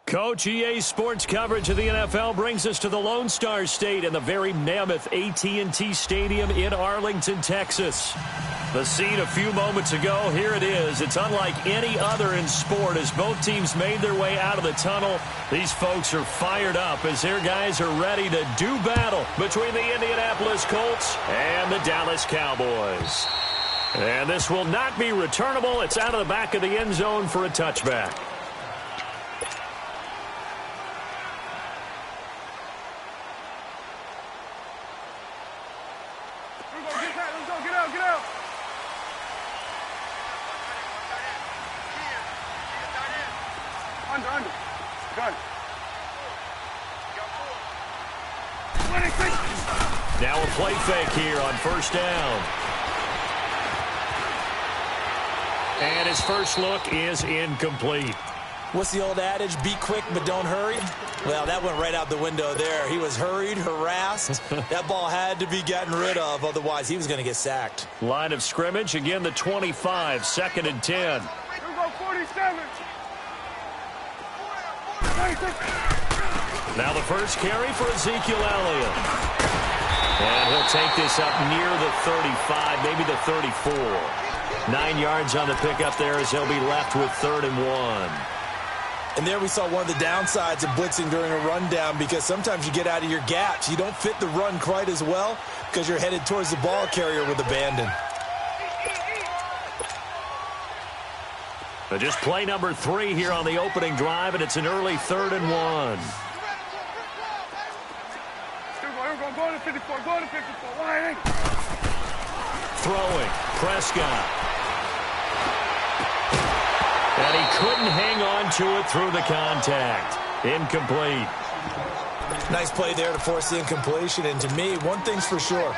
Coach, EA Sports coverage of the NFL brings us to the Lone Star State in the very mammoth AT&T Stadium in Arlington, Texas. The scene a few moments ago, here it is. It's unlike any other in sport as both teams made their way out of the tunnel. These folks are fired up as their guys are ready to do battle between the Indianapolis Colts and the Dallas Cowboys. And this will not be returnable. It's out of the back of the end zone for a touchback. Now a play fake here on first down. And his first look is incomplete. What's the old adage? Be quick, but don't hurry. Well, that went right out the window there. He was hurried, harassed. That ball had to be gotten rid of, otherwise he was going to get sacked. Line of scrimmage, again the 25, 2nd and 10. Here we go, 47. Now the first carry for Ezekiel Elliott. And he'll take this up near the 35, maybe the 34. 9 yards on the pickup there as he'll be left with 3rd and 1. And there we saw one of the downsides of blitzing during a rundown, because sometimes you get out of your gaps. You don't fit the run quite as well because you're headed towards the ball carrier with abandon. But just play number 3 here on the opening drive, and it's an early 3rd and 1. Go to 54, go to 54. Wide. Throwing, Prescott. And he couldn't hang on to it through the contact. Incomplete. Nice play there to force the incompletion. And to me, one thing's for sure.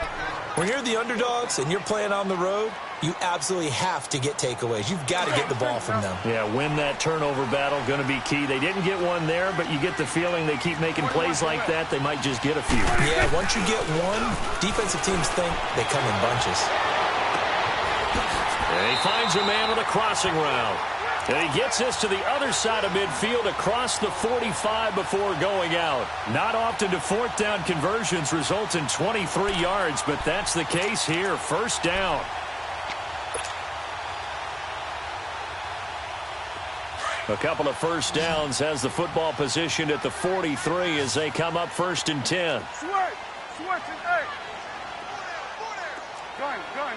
When you're the underdogs and you're playing on the road, you absolutely have to get takeaways. You've got to get the ball from them. Yeah, win that turnover battle, going to be key. They didn't get one there, but you get the feeling they keep making plays like that, they might just get a few. Yeah, once you get one, defensive teams think they come in bunches. And he finds a man on a crossing route. And he gets this to the other side of midfield across the 45 before going out. Not often do 4th down conversions result in 23 yards, but that's the case here. First down. A couple of first downs has the football positioned at the 43 as they come up 1st and 10. Switch, and 8.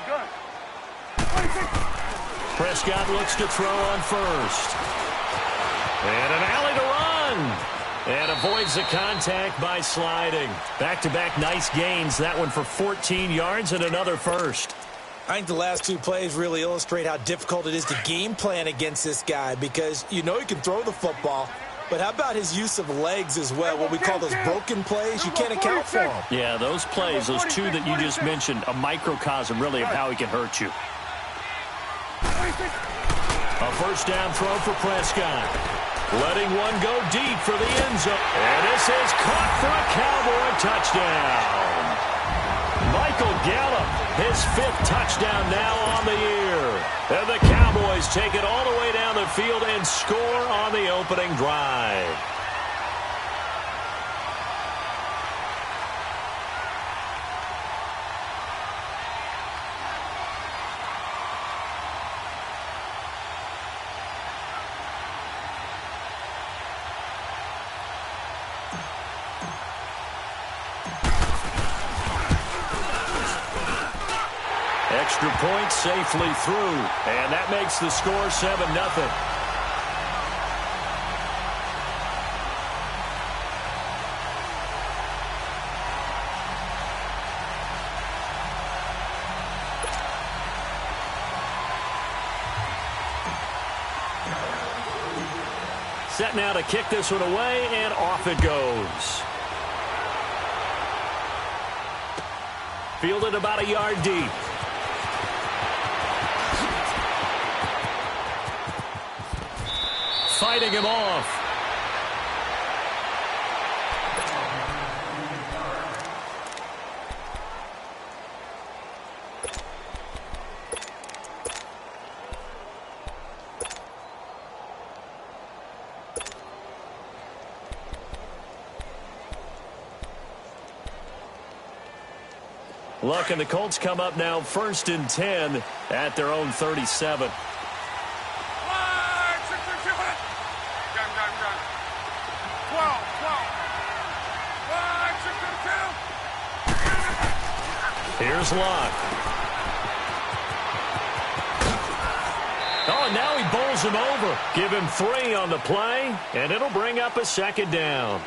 Gun. Prescott looks to throw on first. And an alley to run. And avoids the contact by sliding. Back-to-back nice gains. That one for 14 yards and another first. I think the last 2 plays really illustrate how difficult it is to game plan against this guy, because you know he can throw the football, but how about his use of legs as well, what we call those broken plays? You can't account for them. Yeah, those plays, those 2 that you just mentioned, a microcosm really of how he can hurt you. A first down throw for Prescott. Letting one go deep for the end zone. And this is caught for a Cowboy touchdown. Michael Gallup, his 5th touchdown now on the year. And the Cowboys take it all the way down the field and score on the opening drive. Extra point safely through, and that makes the score 7-0. Set now to kick this one away, and off it goes. Fielded about a yard deep. Fighting him off. Look, and the Colts come up now 1st and 10 at their own 37. Here's Locke. Oh, and now he bowls him over. Give him 3 on the play, and it'll bring up a 2nd down.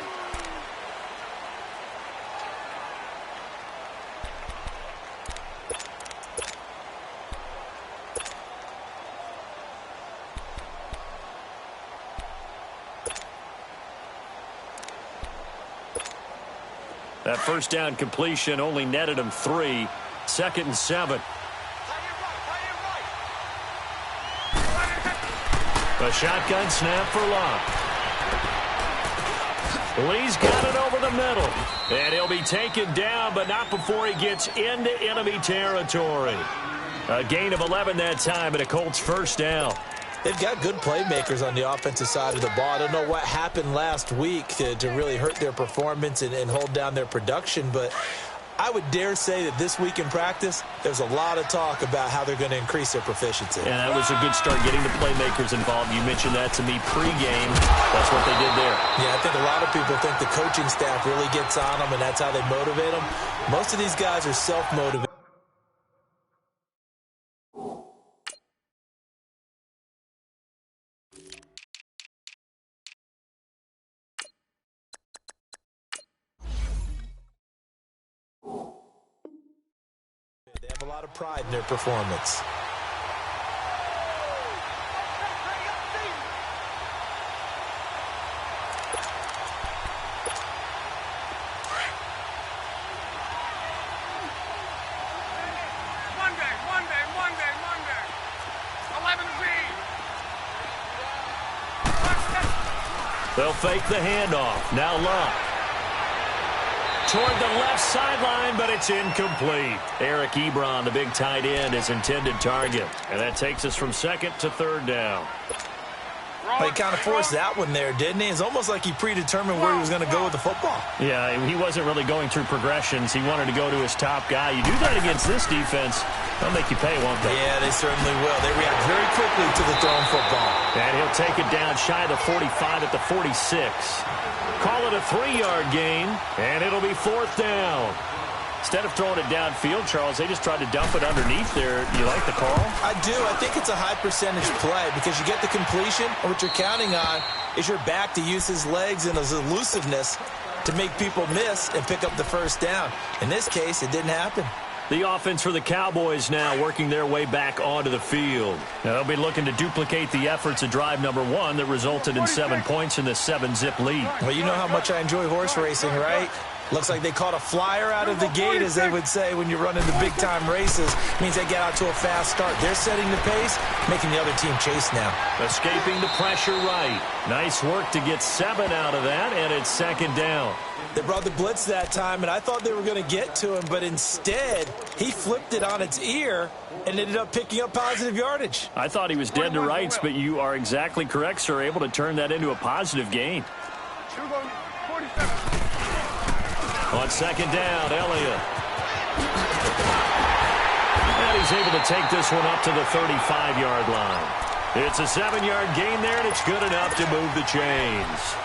That 1st down completion only netted him 3. 2nd and 7. A shotgun snap for Locke. Lee's got it over the middle. And he'll be taken down, but not before he gets into enemy territory. A gain of 11 that time, and a Colts 1st down. They've got good playmakers on the offensive side of the ball. I don't know what happened last week to really hurt their performance and hold down their production, but I would dare say that this week in practice, there's a lot of talk about how they're going to increase their proficiency. And that was a good start getting the playmakers involved. You mentioned that to me pregame. That's what they did there. Yeah, I think a lot of people think the coaching staff really gets on them, and that's how they motivate them. Most of these guys are self-motivated. They have a lot of pride in their performance. Monday. 11Z. They'll fake the handoff. Now Locke. Toward the left sideline, but it's incomplete. Eric Ebron, the big tight end, his intended target. And that takes us from 2nd to 3rd down. He kind of forced that one there, didn't he? It's almost like he predetermined where he was going to go with the football. Yeah, he wasn't really going through progressions. He wanted to go to his top guy. You do that against this defense, they'll make you pay, won't they? Yeah, they certainly will. They react very quickly to the thrown football. And he'll take it down shy of the 45 at the 46. Call it a 3-yard gain, and it'll be 4th down. Instead of throwing it downfield, Charles, they just tried to dump it underneath there. You like the call? I do. I think it's a high-percentage play because you get the completion, and what you're counting on is your back to use his legs and his elusiveness to make people miss and pick up the 1st down. In this case, it didn't happen. The offense for the Cowboys now working their way back onto the field. Now they'll be looking to duplicate the efforts of drive number 1 that resulted in 7 points in the 7-zip lead. Well, you know how much I enjoy horse racing, right? Looks like they caught a flyer out of the gate, as they would say when you're running the big-time races. Means they get out to a fast start. They're setting the pace, making the other team chase now. Escaping the pressure right. Nice work to get 7 out of that, and it's 2nd down. They brought the blitz that time, and I thought they were going to get to him, but instead, he flipped it on its ear and ended up picking up positive yardage. I thought he was dead to rights, but you are exactly correct, sir. Able to turn that into a positive gain. 47. On 2nd down, Elliott. And he's able to take this one up to the 35-yard line. It's a 7-yard gain there, and it's good enough to move the chains.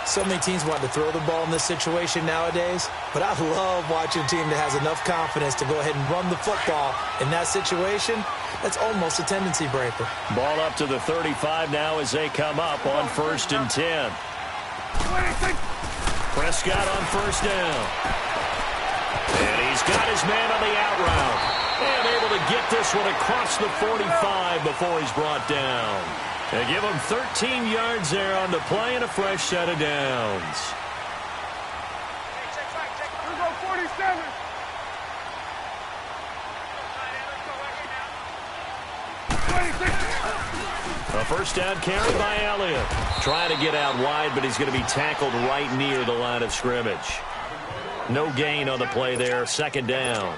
So many teams want to throw the ball in this situation nowadays, but I love watching a team that has enough confidence to go ahead and run the football. In that situation, that's almost a tendency breaker. Ball up to the 35 now as they come up on 1st and 10. Prescott on 1st down. And he's got his man on the out route. And able to get this one across the 45 before he's brought down. They give him 13 yards there on the play and a fresh set of downs. Here go 47. A 1st down carry by Elliott. Trying to get out wide, but he's going to be tackled right near the line of scrimmage. No gain on the play there. 2nd down.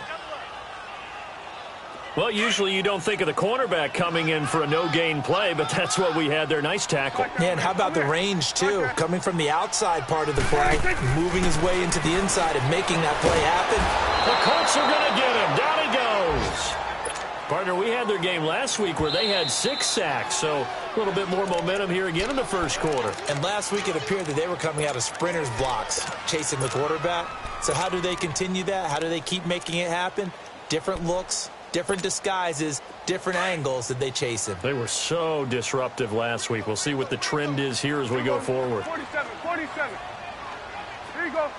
Well, usually you don't think of the cornerback coming in for a no-gain play, but that's what we had there. Nice tackle. Yeah, and how about the range, too? Coming from the outside part of the play, moving his way into the inside and making that play happen. The Colts are going to get him. Down he goes. Partner, we had their game last week where they had 6 sacks, so a little bit more momentum here again in the first quarter. And last week it appeared that they were coming out of sprinters blocks, chasing the quarterback. So how do they continue that? How do they keep making it happen? Different looks, different disguises, different angles that they chase him. They were so disruptive last week. We'll see what the trend is here as we go forward. 47. Here you go.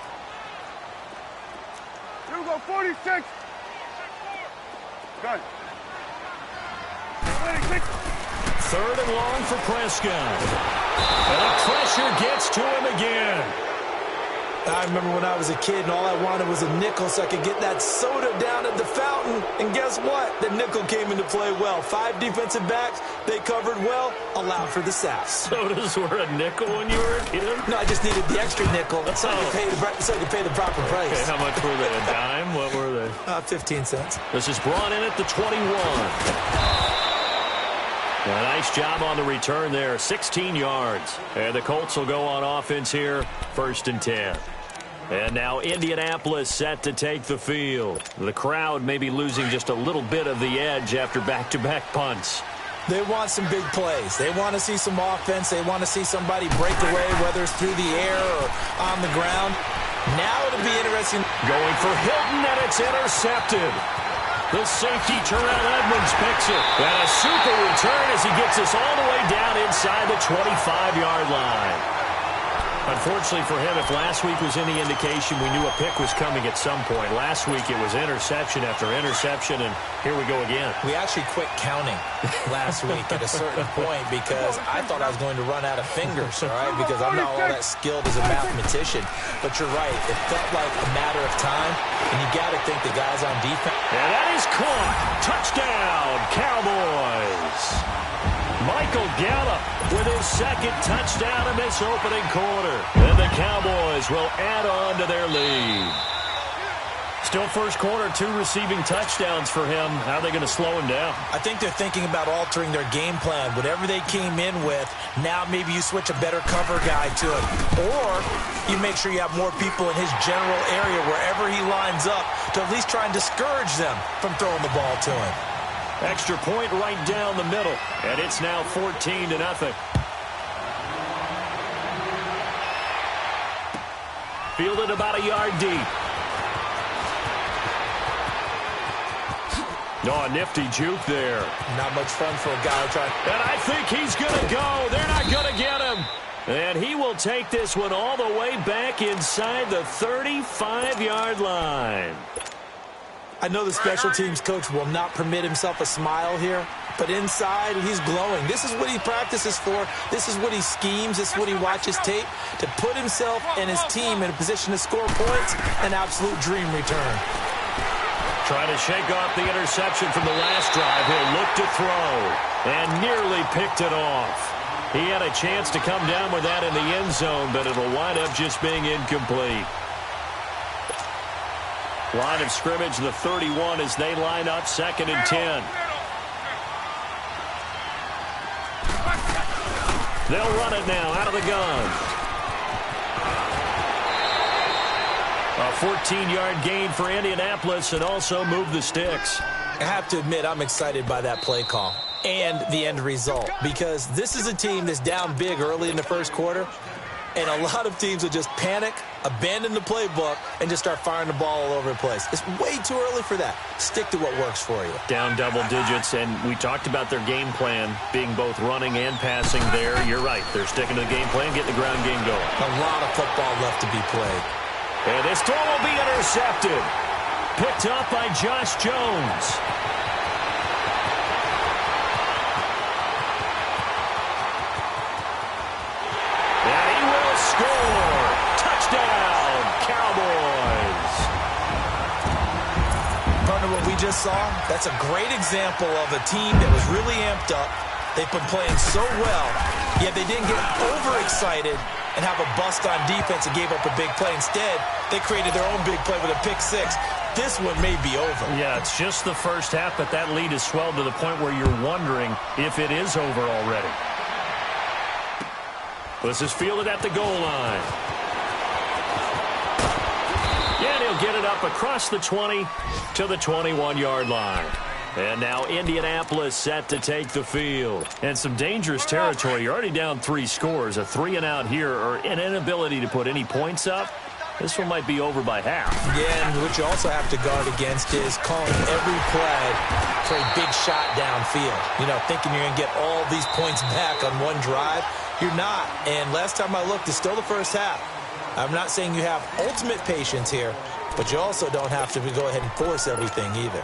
Here we go, 46. Good. 3rd and long for Prescott. And the pressure gets to him again. I remember when I was a kid and all I wanted was a nickel so I could get that soda down at the fountain. And guess what? The nickel came into play well. 5 defensive backs, they covered well, allowed for the sacks. Sodas were a nickel when you were a kid? No, I just needed the extra nickel so I could pay the proper price. Okay, how much were they? A dime? What were they? 15 cents. This is brought in at the 21. A nice job on the return there, 16 yards. And the Colts will go on offense here, 1st and 10. And now Indianapolis set to take the field. The crowd may be losing just a little bit of the edge after back-to-back punts. They want some big plays. They want to see some offense. They want to see somebody break away, whether it's through the air or on the ground. Now it'll be interesting. Going for Hilton, and it's intercepted. The safety, Terrell Edmonds, picks it. And a super return as he gets us all the way down inside the 25-yard line. Unfortunately for him, if last week was any indication, we knew a pick was coming at some point. Last week it was interception after interception, and here we go again. We actually quit counting last week at a certain point because I thought I was going to run out of fingers, all right, because I'm not all that skilled as a mathematician. But you're right. It felt like a matter of time, and you got to think the guys on defense. And that is caught. Touchdown, Cowboys. Michael Gallup with his 2nd touchdown in this opening quarter. And the Cowboys will add on to their lead. Still first quarter, 2 receiving touchdowns for him. How are they going to slow him down? I think they're thinking about altering their game plan. Whatever they came in with, now maybe you switch a better cover guy to it. Or you make sure you have more people in his general area wherever he lines up to at least try and discourage them from throwing the ball to him. Extra point right down the middle. And it's now 14-0. Fielded about a yard deep. Oh, a nifty juke there. Not much fun for a guy trying. And I think he's going to go. They're not going to get him. And he will take this one all the way back inside the 35-yard line. I know the special teams coach will not permit himself a smile here, but inside he's glowing. This is what he practices for. This is what he schemes. This is what he watches tape to put himself and his team in a position to score points. An absolute dream return. Trying to shake off the interception from the last drive. He'll look to throw and nearly picked it off. He had a chance to come down with that in the end zone, but it'll wind up just being incomplete. Line of scrimmage, the 31, as they line up 2nd and 10. They'll run it now out of the gun. A 14-yard gain for Indianapolis and also move the sticks. I have to admit, I'm excited by that play call and the end result because this is a team that's down big early in the first quarter, and a lot of teams will just panic, abandon the playbook, and just start firing the ball all over the place. It's way too early for that. Stick to what works for you. Down double digits, and we talked about their game plan being both running and passing there. You're right. They're sticking to the game plan, getting the ground game going. A lot of football left to be played. And this throw will be intercepted. Picked up by Josh Jones. And he will score. Touchdown, Cowboys. Partner, what we just saw, that's a great example of a team that was really amped up. They've been playing so well, yet they didn't get overexcited and have a bust on defense and gave up a big play. Instead, they created their own big play with a pick six. This one may be over. Yeah, it's just the first half, but that lead has swelled to the point where you're wondering if it is over already. This is fielded at the goal line. And he'll get it up across the 20 to the 21-yard line. And now Indianapolis set to take the field. And some dangerous territory. You're already down 3 scores. A 3-and-out here, or an inability to put any points up. This one might be over by half. Yeah, and what you also have to guard against is calling every play for a big shot downfield. You know, thinking you're going to get all these points back on one drive. You're not. And last time I looked, it's still the first half. I'm not saying you have ultimate patience here, but you also don't have to go ahead and force everything either.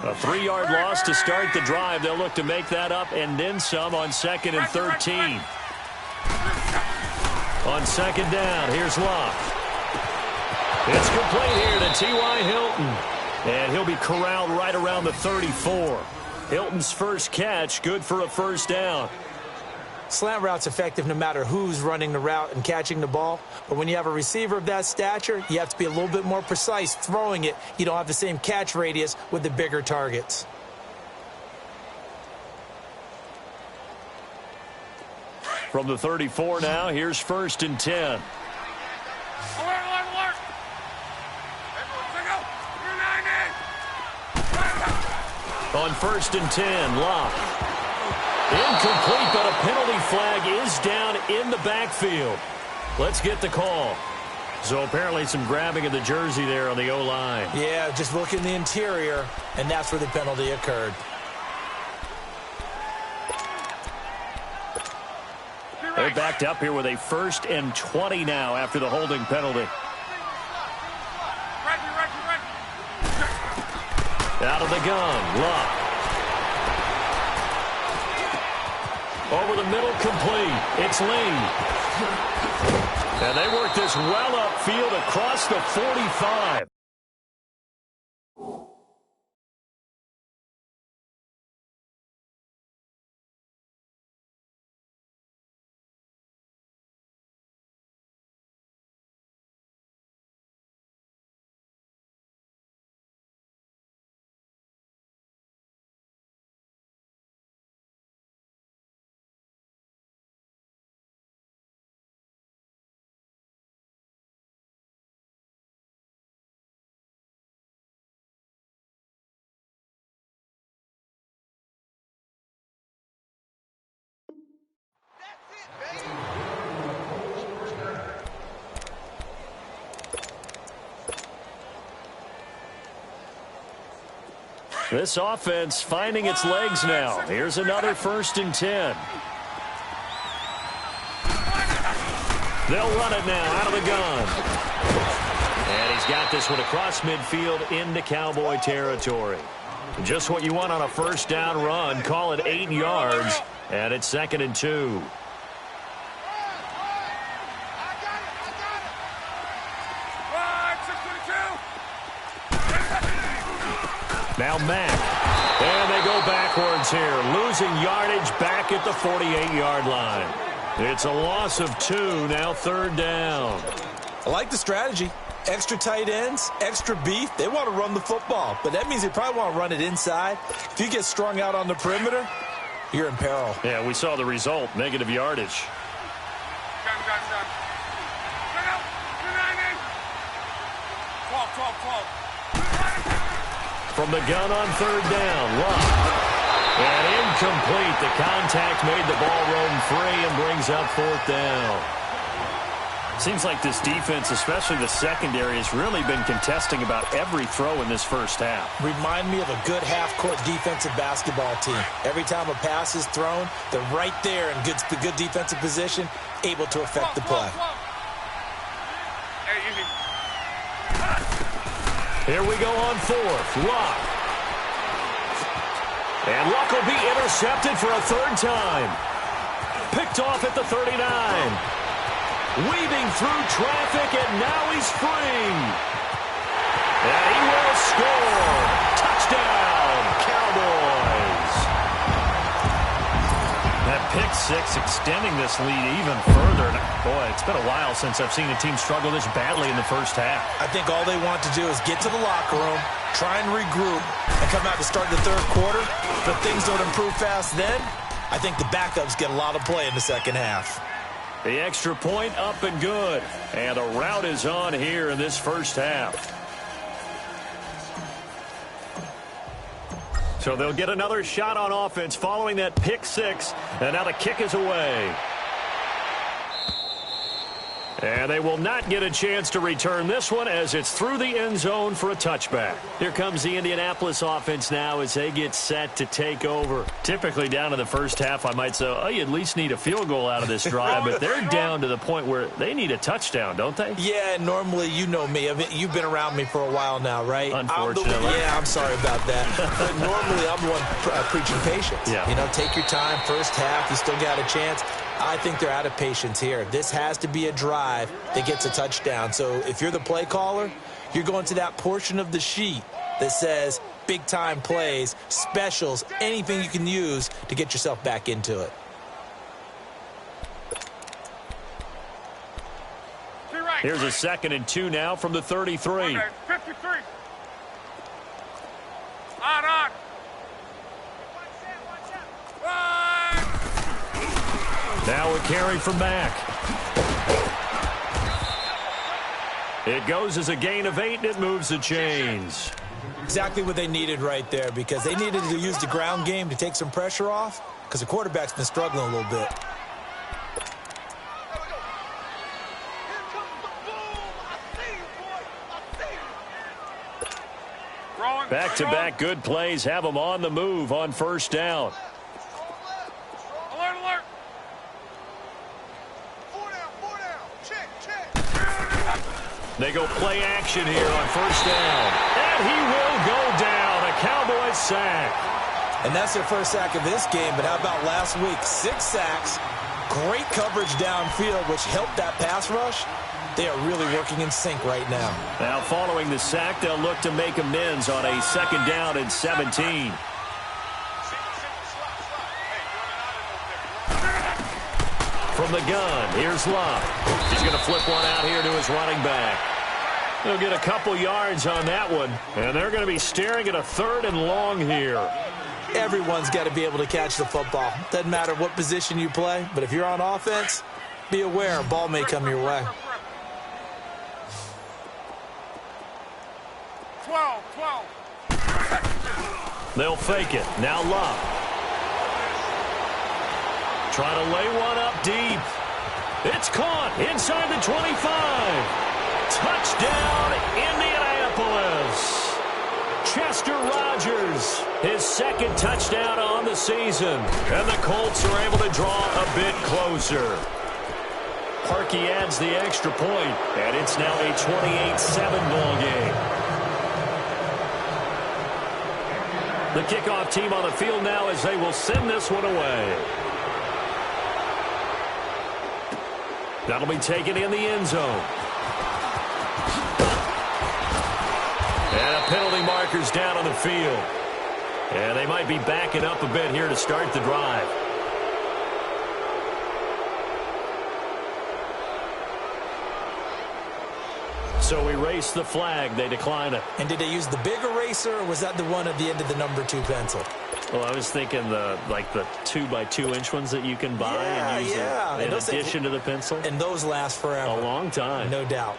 A 3-yard loss to start the drive. They'll look to make that up and then some on 2nd and 13. On 2nd down, here's Locke. It's complete here to T.Y. Hilton. And he'll be corralled right around the 34. Hilton's first catch, good for a first down. Slant route's effective no matter who's running the route and catching the ball. But when you have a receiver of that stature, you have to be a little bit more precise throwing it. You don't have the same catch radius with the bigger targets. From the 34 now, here's 1st and 10. Alert, alert, alert. On 1st and 10, Locke. Incomplete, but a penalty flag is down in the backfield. Let's get the call. So apparently some grabbing of the jersey there on the O-line. Yeah, just look in the interior, and that's where the penalty occurred. They're backed up here with a 1st and 20 now after the holding penalty. Out of the gun, Locke. Over the middle, complete. It's Lee. And they work this well upfield across the 45. This offense finding its legs now. Here's another 1st and 10. They'll run it now out of the gun. And he's got this one across midfield into Cowboy territory. Just what you want on a first down run. Call it 8 yards. And it's 2nd and 2. Now Mack. And they go backwards here. Losing yardage back at the 48-yard line. It's a loss of 2. Now 3rd down. I like the strategy. Extra tight ends, extra beef. They want to run the football. But that means they probably want to run it inside. If you get strung out on the perimeter, you're in peril. Yeah, we saw the result. Negative yardage. From the gun on 3rd down, Locke. And incomplete. The contact made the ball roam free and brings up 4th down. Seems like this defense, especially the secondary, has really been contesting about every throw in this first half. Remind me of a good half-court defensive basketball team. Every time a pass is thrown, they're right there in good defensive position, able to affect the play. Here we go on 4th. Locke. And Locke will be intercepted for a 3rd time. Picked off at the 39. Weaving through traffic, and now he's free. And he will score. Touchdown, Cowboys. That pick 6 extending this lead even further. Boy, it's been a while since I've seen a team struggle this badly in the first half. I think all they want to do is get to the locker room, try and regroup, and come out to start the 3rd quarter. But things don't improve fast then. I think the backups get a lot of play in the 2nd half. The extra point up and good. And the rout is on here in this first half. So they'll get another shot on offense following that pick six. And now the kick is away. And they will not get a chance to return this one as it's through the end zone for a touchback. Here comes the Indianapolis offense now as they get set to take over. Typically down in the first half, I might say, oh, you at least need a field goal out of this drive. But they're down to the point where they need a touchdown, don't they? Yeah, normally, you know me. You've been around me for a while now, right? Unfortunately. I'm sorry about that. But normally, I'm the one preaching patience. Yeah. You know, take your time. First half, you still got a chance. I think they're out of patience here. This has to be a drive that gets a touchdown. So if you're the play caller, you're going to that portion of the sheet that says big-time plays, specials, anything you can use to get yourself back into it. Here's a 2nd and 2 now from the 33. Okay, 53. On. Now a carry from Mack. It goes as a gain of 8, and it moves the chains. Exactly what they needed right there, because they needed to use the ground game to take some pressure off, because the quarterback's been struggling a little bit. Back-to-back good plays have them on the move on first down. Alert. They go play action here on first down. And he will go down. A Cowboys sack. And that's their first sack of this game, but how about last week? 6 sacks, great coverage downfield, which helped that pass rush. They are really working in sync right now. Now following the sack, they'll look to make amends on a 2nd down and 17. From the gun, here's Love. He's going to flip one out here to his running back. They'll get a couple yards on that one, and they're going to be staring at a 3rd and long here. Everyone's got to be able to catch the football. Doesn't matter what position you play, but if you're on offense, be aware a ball may come your way. 12. They'll fake it. Now Love. Trying to lay one up deep. It's caught inside the 25. Touchdown, Indianapolis. Chester Rogers, his 2nd touchdown on the season. And the Colts are able to draw a bit closer. Harkey adds the extra point, and it's now a 28-7 ball game. The kickoff team on the field now as they will send this one away. That'll be taken in the end zone. And a penalty marker's down on the field. And they might be backing up a bit here to start the drive. So we race the flag. They decline it. And did they use the big eraser, or was that the one at the end of the number 2 pencil? Well, I was thinking the 2x2-inch ones that you can buy and use in addition to the pencil. And those last forever. A long time. No doubt.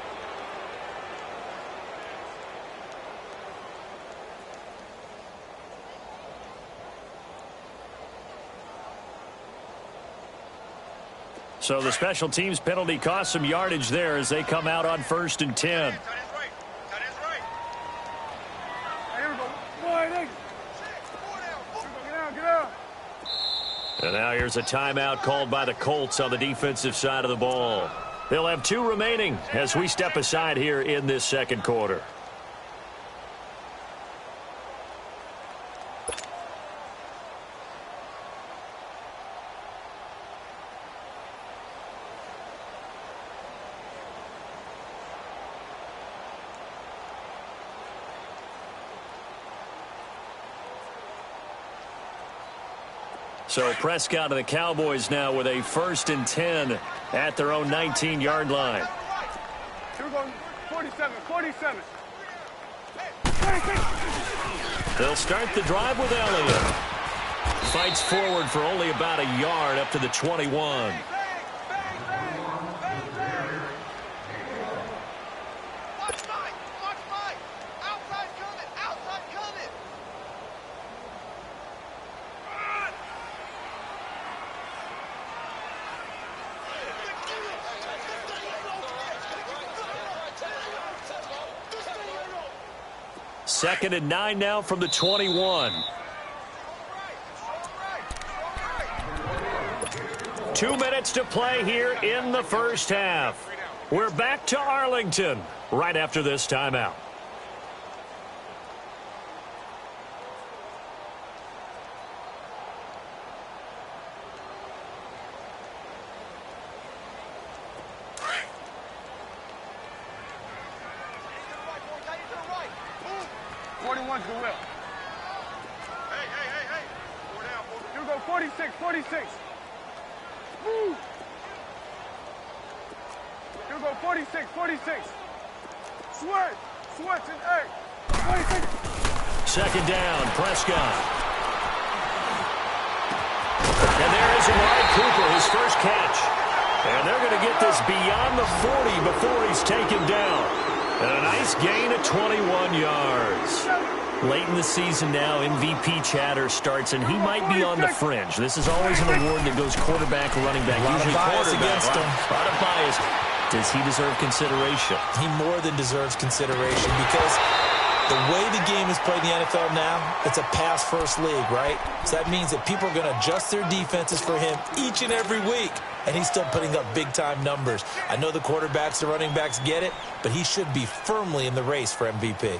So the special teams penalty cost some yardage there as they come out on 1st and 10. Here we go. Boy, get out. And now here's a timeout called by the Colts on the defensive side of the ball. They'll have 2 remaining as we step aside here in this 2nd quarter. So Prescott and the Cowboys now with a 1st and 10 at their own 19-yard line. Here we go. 47. They'll start the drive with Elliott. Fights forward for only about a yard up to the 21. 2nd and 9 now from the 21. 2 minutes to play here in the first half. We're back to Arlington right after this timeout. You go 46, 46. Woo. You go 46, 46. Switch, and 8. 46. 2nd down, Prescott. And there is Amari Cooper, his first catch. And they're going to get this beyond the 40 before he's taken down. And a nice gain of 21 yards. Late in the season now, MVP chatter starts, and he might be on the fringe. This is always an award that goes quarterback, running back, usually quarterback. Against him. A lot of bias. Does he deserve consideration? He more than deserves consideration because the way the game is played in the NFL now, it's a pass-first league, right? So that means that people are going to adjust their defenses for him each and every week, and he's still putting up big-time numbers. I know the quarterbacks, the running backs get it, but he should be firmly in the race for MVP.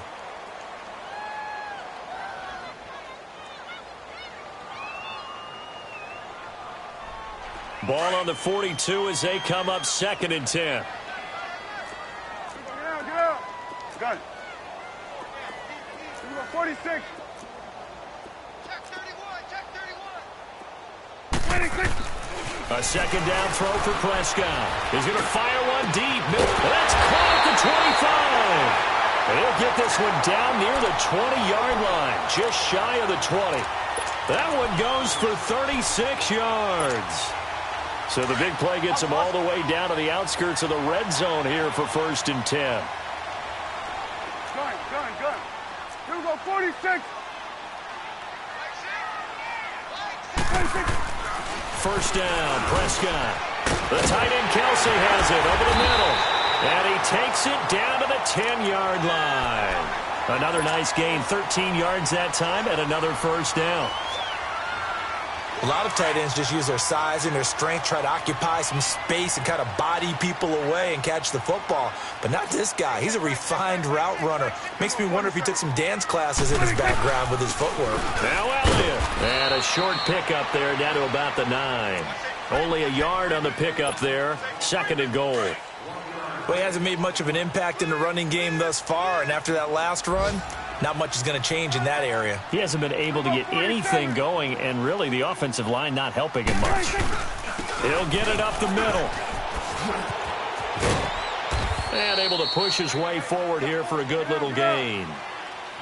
Ball on the 42 as they come up 2nd and 10. Get out. Got it. You go 46. Check 31. 26. A 2nd down throw for Prescott. He's going to fire one deep. That's caught at the 25. And he'll get this one down near the 20-yard line, just shy of the 20. That one goes for 36 yards. So the big play gets him all the way down to the outskirts of the red zone here for 1st and 10. Gun. You go 46. 26. 1st down, Prescott. The tight end Kelsey has it over the middle. And he takes it down to the 10-yard line. Another nice gain, 13 yards that time, and another 1st down. A lot of tight ends just use their size and their strength, try to occupy some space and kind of body people away and catch the football. But not this guy. He's a refined route runner. Makes me wonder if he took some dance classes in his background with his footwork. Now Elliott. And a short pickup there down to about the 9. Only a yard on the pickup there. 2nd and goal. Well, he hasn't made much of an impact in the running game thus far, and after that last run, not much is going to change in that area. He hasn't been able to get anything going, and really the offensive line not helping him much. He'll get it up the middle. And able to push his way forward here for a good little gain.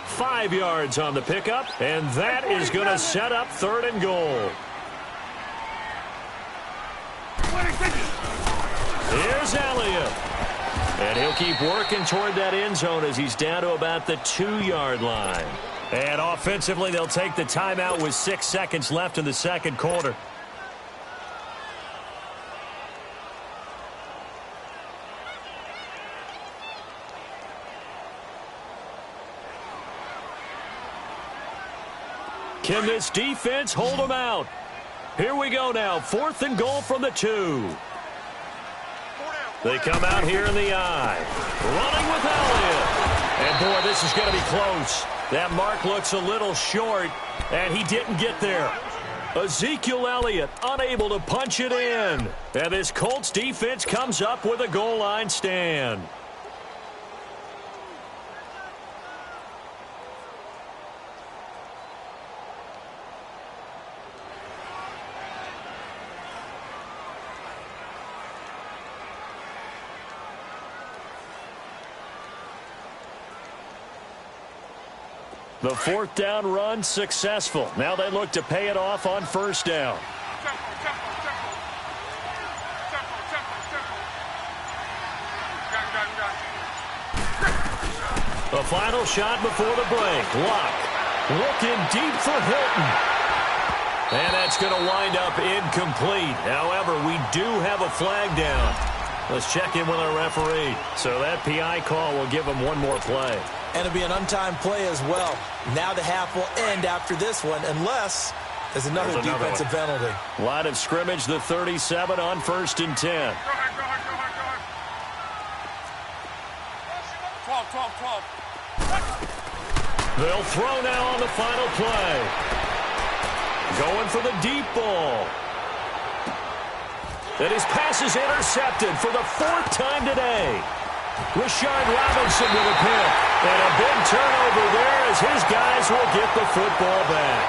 5 yards on the pickup, and that is going to set up 3rd and goal. Here's Elliott. And he'll keep working toward that end zone as he's down to about the 2-yard line. And offensively, they'll take the timeout with 6 seconds left in the 2nd quarter. Can this defense hold them out? Here we go now. 4th and goal from the 2. They come out here in the I. Running with Elliott. And, boy, this is going to be close. That mark looks a little short, and he didn't get there. Ezekiel Elliott unable to punch it in. And this Colts defense comes up with a goal line stand. The 4th down run successful. Now they look to pay it off on 1st down. The final shot before the break. Luck looking deep for Hilton. And that's going to wind up incomplete. However, we do have a flag down. Let's check in with our referee. So that PI call will give him one more play. And it'll be an untimed play as well. Now the half will end after this one, unless there's another defensive penalty. Line of scrimmage, the 37 on 1st and 10. Go ahead. 12. They'll throw now on the final play. Going for the deep ball. And his pass is intercepted for the 4th time today. Rashard Robinson with a pick. And a big turnover there as his guys will get the football back.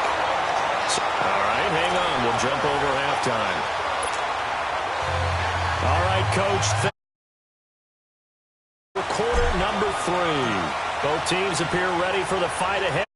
All right, hang on. We'll jump over halftime. All right, Coach. Quarter number 3. Both teams appear ready for the fight ahead.